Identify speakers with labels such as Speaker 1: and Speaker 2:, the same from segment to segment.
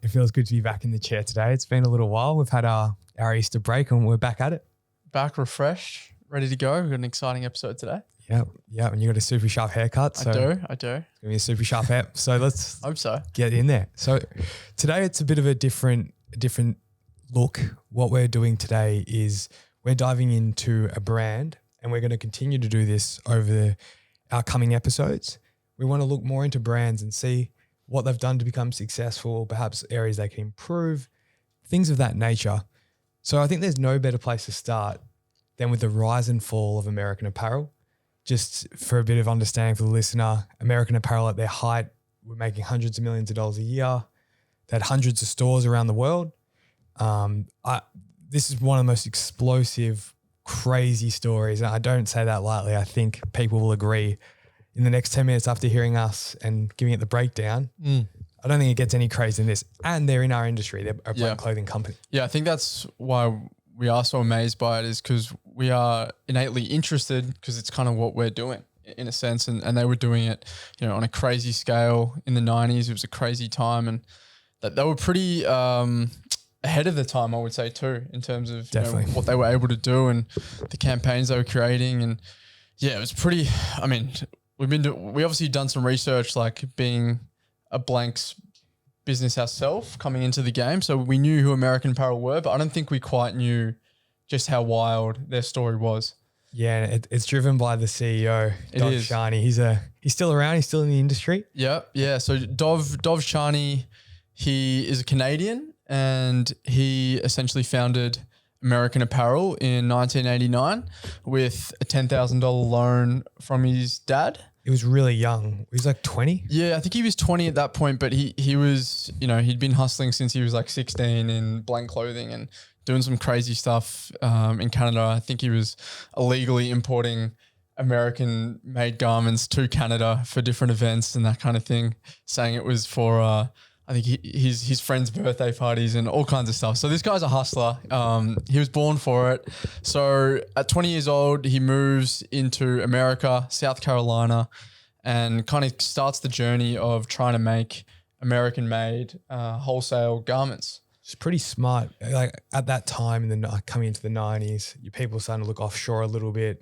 Speaker 1: It feels good to be back in the chair today. It's been a little while. We've had our Easter break and we're back at it.
Speaker 2: Back refreshed, ready to go. We've got an exciting episode today.
Speaker 1: Yeah. And you got a super sharp haircut. So
Speaker 2: I do.
Speaker 1: It's going to be a super sharp hair. So let's
Speaker 2: Hope so.
Speaker 1: get in there. So today it's a bit of a different look. What we're doing today is we're diving into a brand and we're going to continue to do this over our coming episodes. We want to look more into brands and see what they've done to become successful, perhaps areas they can improve, things of that nature. So I think there's no better place to start than with the rise and fall of American Apparel. Just for a bit of understanding for the listener, American Apparel at their height were making hundreds of millions of dollars a year. They had hundreds of stores around the world. This is one of the most explosive, crazy stories. And I don't say that lightly. I think people will agree. In the next 10 minutes after hearing us and giving it the breakdown, I don't think it gets any crazier than this. And they're in our industry. They're a brand clothing company.
Speaker 2: Yeah, I think that's why we are so amazed by it, is because we are innately interested, because it's kind of what we're doing in a sense. And they were doing it, on a crazy scale in the 90s. It was a crazy time, and that they were pretty ahead of the time, I would say too, in terms of what they were able to do and the campaigns they were creating. And yeah, it was pretty, we obviously done some research, like being a blanks business ourselves coming into the game. So we knew who American Apparel were, but I don't think we quite knew just how wild their story was.
Speaker 1: Yeah, it's driven by the CEO, Dov Charney. He's still around. He's still in the industry.
Speaker 2: Yeah. So Dov Charney, he is a Canadian, and he essentially founded American Apparel in 1989 with a $10,000 loan from his dad.
Speaker 1: He was really young. He was like 20.
Speaker 2: Yeah, I think he was 20 at that point, but he was, he'd been hustling since he was like 16 in blank clothing and doing some crazy stuff in Canada. I think he was illegally importing American made garments to Canada for different events and that kind of thing, saying it was for I think his friends' birthday parties and all kinds of stuff. So this guy's a hustler. He was born for it. So at 20 years old, he moves into America, South Carolina, and kind of starts the journey of trying to make American-made wholesale garments.
Speaker 1: It's pretty smart. Like at that time, coming into the 90s, people were starting to look offshore a little bit.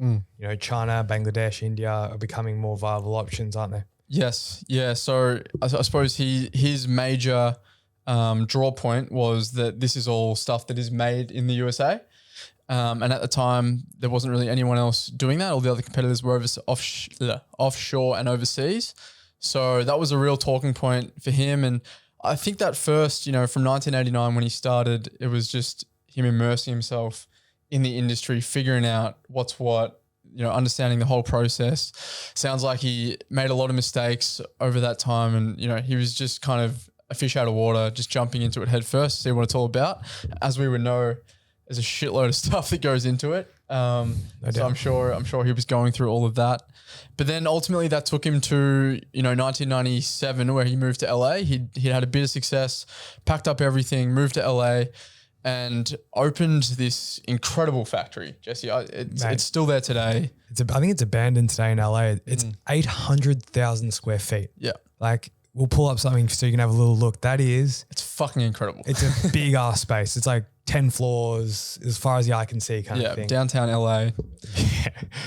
Speaker 1: China, Bangladesh, India are becoming more viable options, aren't they?
Speaker 2: Yes. Yeah. So I suppose his major draw point was that this is all stuff that is made in the USA. And at the time, there wasn't really anyone else doing that. All the other competitors were offshore and overseas. So that was a real talking point for him. And I think that first, from 1989 when he started, it was just him immersing himself in the industry, figuring out what's what, understanding the whole process. Sounds like he made a lot of mistakes over that time, and he was just kind of a fish out of water, just jumping into it head first, see what it's all about. As we would know, there's a shitload of stuff that goes into it. So I'm sure he was going through all of that. But then ultimately that took him to 1997, where he moved to LA. He had a bit of success, packed up everything, moved to LA, and opened this incredible factory, Jesse. It's still there today.
Speaker 1: I think it's abandoned today in LA. It's 800,000 square feet.
Speaker 2: Yeah.
Speaker 1: Like we'll pull up something so you can have a little look. It's
Speaker 2: fucking incredible.
Speaker 1: It's a big ass space. It's like 10 floors as far as the eye can see kind of thing.
Speaker 2: Downtown LA.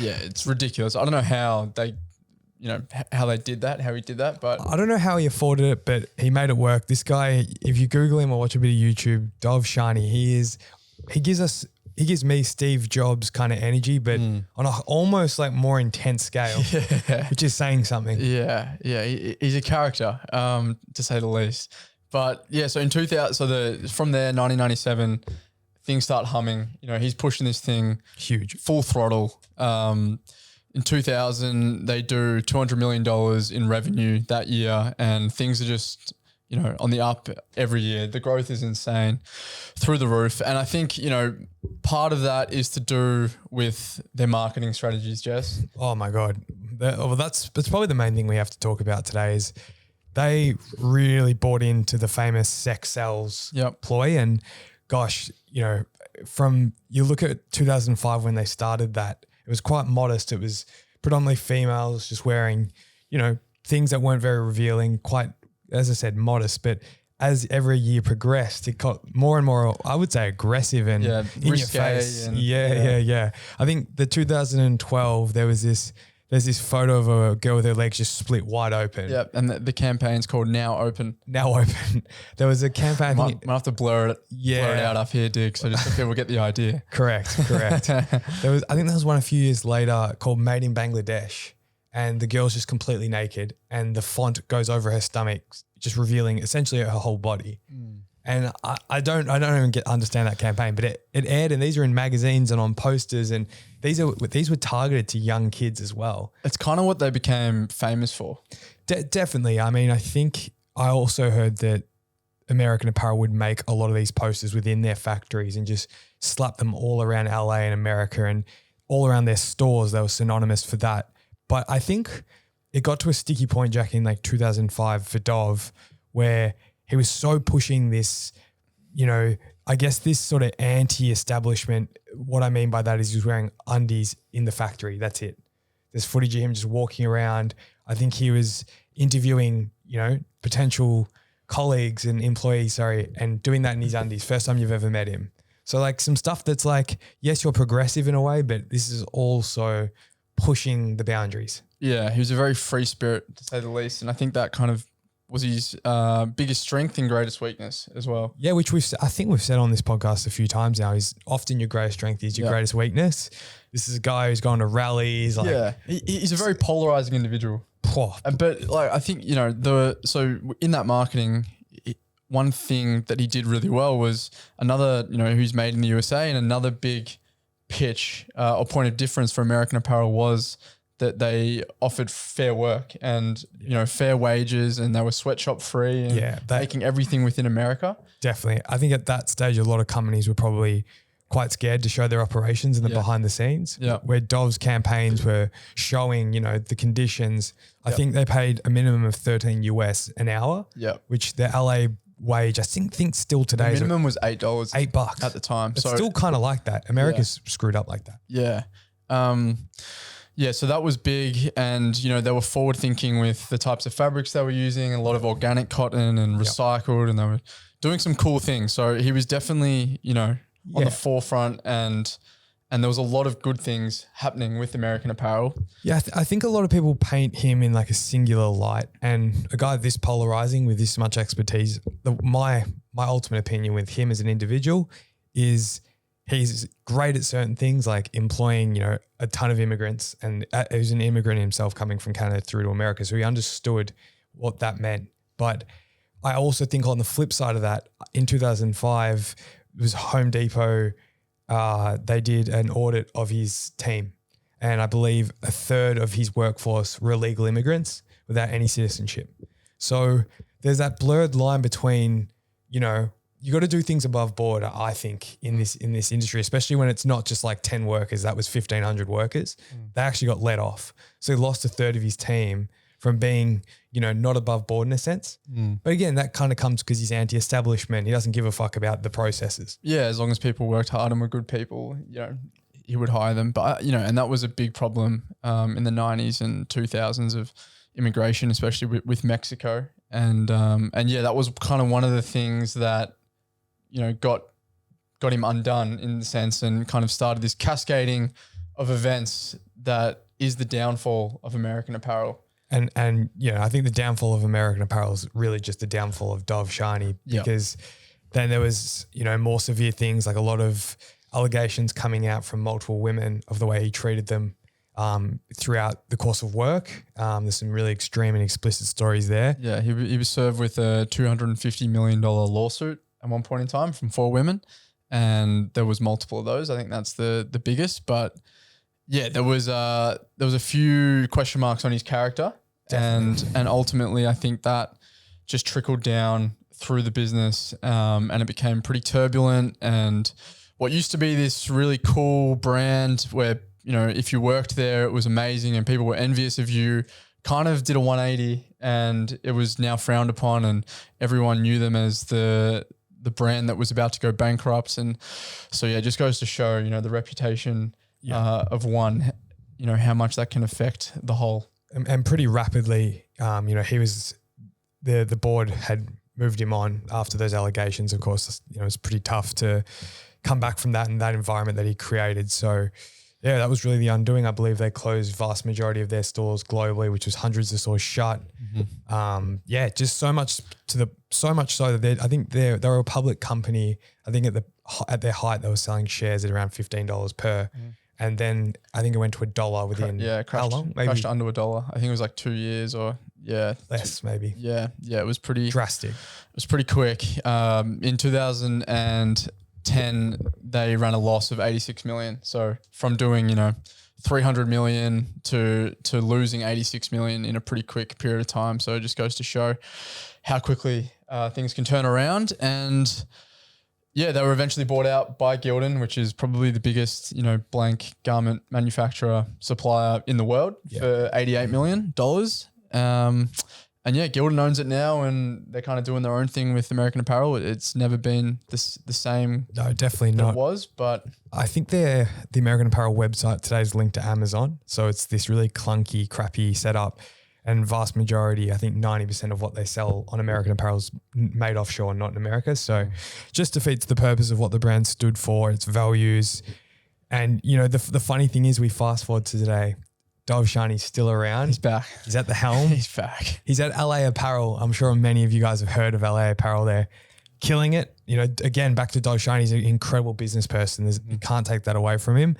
Speaker 2: Yeah, it's ridiculous. I don't know how they did that, how he did that, but
Speaker 1: I don't know how he afforded it, but he made it work. This guy, if you Google him or watch a bit of YouTube, Dov Charney, he gives me Steve Jobs kind of energy, but on a almost like more intense scale, which is saying something.
Speaker 2: Yeah. He's a character, to say the least. But yeah, so in 2000, from there, 1997, things start humming. He's pushing this thing
Speaker 1: huge,
Speaker 2: full throttle. In 2000, they do $200 million in revenue that year, and things are just, on the up every year. The growth is insane, through the roof. And I think, part of that is to do with their marketing strategies, Jess.
Speaker 1: Oh my God. That's probably the main thing we have to talk about today is they really bought into the famous sex sells ploy. And gosh, you look at 2005 when they started that, it was quite modest. It was predominantly females just wearing, things that weren't very revealing, quite, as I said, modest. But as every year progressed, it got more and more, I would say, aggressive and in your face. Yeah. I think the 2012, there's this photo of a girl with her legs just split wide open.
Speaker 2: Yep, and the campaign's called Now Open.
Speaker 1: Now Open. There was a campaign.
Speaker 2: Might have to blur it out up here, Dick, so just so people get the idea.
Speaker 1: Correct. I think there was one a few years later called Made in Bangladesh, and the girl's just completely naked, and the font goes over her stomach, just revealing essentially her whole body. And I don't even understand that campaign, but it aired, and these are in magazines and on posters, and these were targeted to young kids as well.
Speaker 2: It's kind of what they became famous for.
Speaker 1: Definitely. I mean, I think I also heard that American Apparel would make a lot of these posters within their factories and just slap them all around LA and America and all around their stores. They were synonymous for that. But I think it got to a sticky point, Jack, in like 2005 for Dov, where he was so pushing this, I guess this sort of anti-establishment. What I mean by that is he was wearing undies in the factory. That's it. There's footage of him just walking around. I think he was interviewing, potential colleagues and employees, and doing that in his undies. First time you've ever met him. So like some stuff that's like, yes, you're progressive in a way, but this is also pushing the boundaries.
Speaker 2: Yeah, he was a very free spirit, to say the least. And I think that kind of was his biggest strength and greatest weakness as well.
Speaker 1: Yeah, which I think we've said on this podcast a few times now, is often your greatest strength is your greatest weakness. This is a guy who's gone to rallies.
Speaker 2: He's a very polarizing individual. But like, I think, so in that marketing, one thing that he did really well was another, who's made in the USA, and another big pitch or point of difference for American Apparel was that they offered fair work and, fair wages, and they were sweatshop free and making everything within America.
Speaker 1: Definitely. I think at that stage, a lot of companies were probably quite scared to show their operations and the behind the scenes, where Dov's campaigns were showing, the conditions. I think they paid a minimum of $13 US an hour, which the LA wage, I think still today.
Speaker 2: The minimum was $8.
Speaker 1: $8
Speaker 2: at the time.
Speaker 1: It's still kind of like that. America's screwed up like that.
Speaker 2: Yeah. So that was big, and they were forward thinking with the types of fabrics they were using, a lot of organic cotton and recycled, and they were doing some cool things. So he was definitely, on the forefront, and there was a lot of good things happening with American Apparel.
Speaker 1: Yeah, I think a lot of people paint him in like a singular light, and a guy this polarizing with this much expertise. My ultimate opinion with him as an individual is he's great at certain things, like employing, a ton of immigrants, and he's an immigrant himself coming from Canada through to America. So he understood what that meant. But I also think on the flip side of that, in 2005, it was Home Depot. They did an audit of his team, and I believe a third of his workforce were illegal immigrants without any citizenship. So there's that blurred line between, you got to do things above board, I think, in this industry, especially when it's not just like 10 workers. That was 1,500 workers. They actually got let off. So he lost a third of his team from being, not above board in a sense. But again, that kind of comes because he's anti-establishment. He doesn't give a fuck about the processes.
Speaker 2: Yeah, as long as people worked hard and were good people, he would hire them. But, and that was a big problem in the 90s and 2000s of immigration, especially with Mexico. And that was kind of one of the things that, got him undone in the sense, and kind of started this cascading of events that is the downfall of American Apparel.
Speaker 1: And I think the downfall of American Apparel is really just the downfall of Dov Charney, because then there was, more severe things, like a lot of allegations coming out from multiple women of the way he treated them throughout the course of work. There's some really extreme and explicit stories there.
Speaker 2: Yeah, he was served with a $250 million lawsuit at one point in time from 4 women, and there was multiple of those. I think that's the biggest, but yeah, there was a few question marks on his character. Definitely. And ultimately I think that just trickled down through the business, and it became pretty turbulent, and what used to be this really cool brand where, if you worked there, it was amazing and people were envious of you, kind of did a 180, and it was now frowned upon, and everyone knew them as the brand that was about to go bankrupt. And so, it just goes to show, the reputation of one, how much that can affect the whole.
Speaker 1: And pretty rapidly, he was, the board had moved him on after those allegations. Of course, it's pretty tough to come back from that and that environment that he created. So yeah, that was really the undoing. I believe they closed vast majority of their stores globally, which was hundreds of stores shut. Just so much so that I think they were a public company. I think at their height, they were selling shares at around $15 per. And then I think it went to $1 within how long? Maybe
Speaker 2: crashed under $1. I think it was like 2 years or
Speaker 1: less maybe.
Speaker 2: Yeah, it was pretty
Speaker 1: drastic.
Speaker 2: It was pretty quick. In 2010, they ran a loss of 86 million. So from doing 300 million to losing 86 million in a pretty quick period of time. So it just goes to show how quickly things can turn around. And yeah, they were eventually bought out by Gildan, which is probably the biggest, blank garment manufacturer supplier in the world for $88 million. And yeah, Gildan owns it now, and they're kind of doing their own thing with American Apparel. It's never been the same.
Speaker 1: No, definitely not.
Speaker 2: It was, but
Speaker 1: I think the American Apparel website today is linked to Amazon. So it's this really clunky, crappy setup. And vast majority, I think 90% of what they sell on American Apparel is made offshore, not in America. So just defeats the purpose of what the brand stood for, its values. And, the funny thing is we fast forward to today. Dov Charney's still around.
Speaker 2: He's back.
Speaker 1: He's at the helm.
Speaker 2: He's back.
Speaker 1: He's at LA Apparel. I'm sure many of you guys have heard of LA Apparel. They're killing it. Again, back to Dov Charney. He's an incredible business person. You can't take that away from him.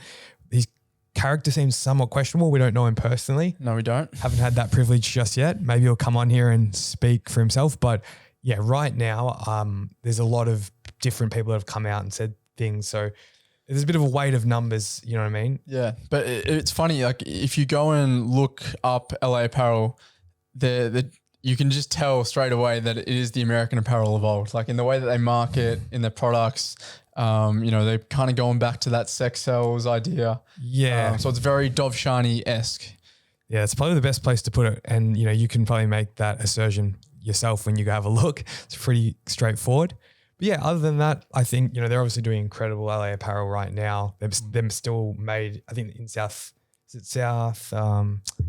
Speaker 1: His character seems somewhat questionable. We don't know him personally.
Speaker 2: No, we don't.
Speaker 1: Haven't had that privilege just yet. Maybe he'll come on here and speak for himself. But yeah, right now, there's a lot of different people that have come out and said things. So there's a bit of a weight of numbers, you know what I mean?
Speaker 2: Yeah, but it's funny. Like if you go and look up LA Apparel, you can just tell straight away that it is the American Apparel of old. Like in the way that they market, in their products, they're kind of going back to that sex sells idea.
Speaker 1: Yeah.
Speaker 2: So it's very Dov Charney-esque.
Speaker 1: Yeah, it's probably the best place to put it. And, you can probably make that assertion yourself when you go have a look. It's pretty straightforward. But yeah, other than that, I think, they're obviously doing incredible LA Apparel right now. They're still made, I think in South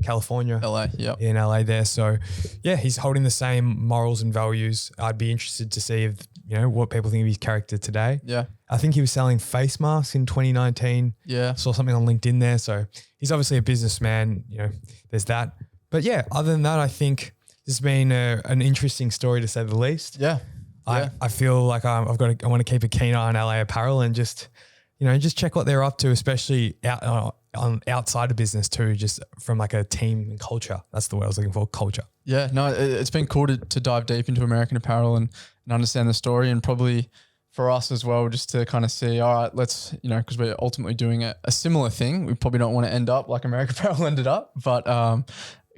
Speaker 1: California?
Speaker 2: LA, yeah.
Speaker 1: In LA there. So yeah, he's holding the same morals and values. I'd be interested to see if, what people think of his character today.
Speaker 2: Yeah.
Speaker 1: I think he was selling face masks in 2019.
Speaker 2: Yeah.
Speaker 1: Saw something on LinkedIn there. So he's obviously a businessman, there's that. But yeah, other than that, I think this has been an interesting story to say the least.
Speaker 2: Yeah.
Speaker 1: I feel like I want to keep a keen eye on LA Apparel and just check what they're up to, especially outside of business too, just from like a team and culture. That's the word I was looking for, culture.
Speaker 2: Yeah, no, it's been cool to dive deep into American Apparel and understand the story, and probably for us as well, just to kind of see, all right, let's, because we're ultimately doing a similar thing. We probably don't want to end up like American Apparel ended up, but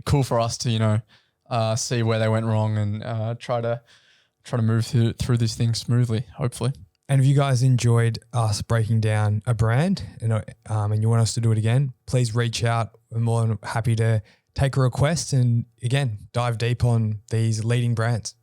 Speaker 2: cool for us to, see where they went wrong and try to move through these things smoothly, hopefully.
Speaker 1: And if you guys enjoyed us breaking down a brand and you want us to do it again, please reach out. We're more than happy to take a request and, again, dive deep on these leading brands.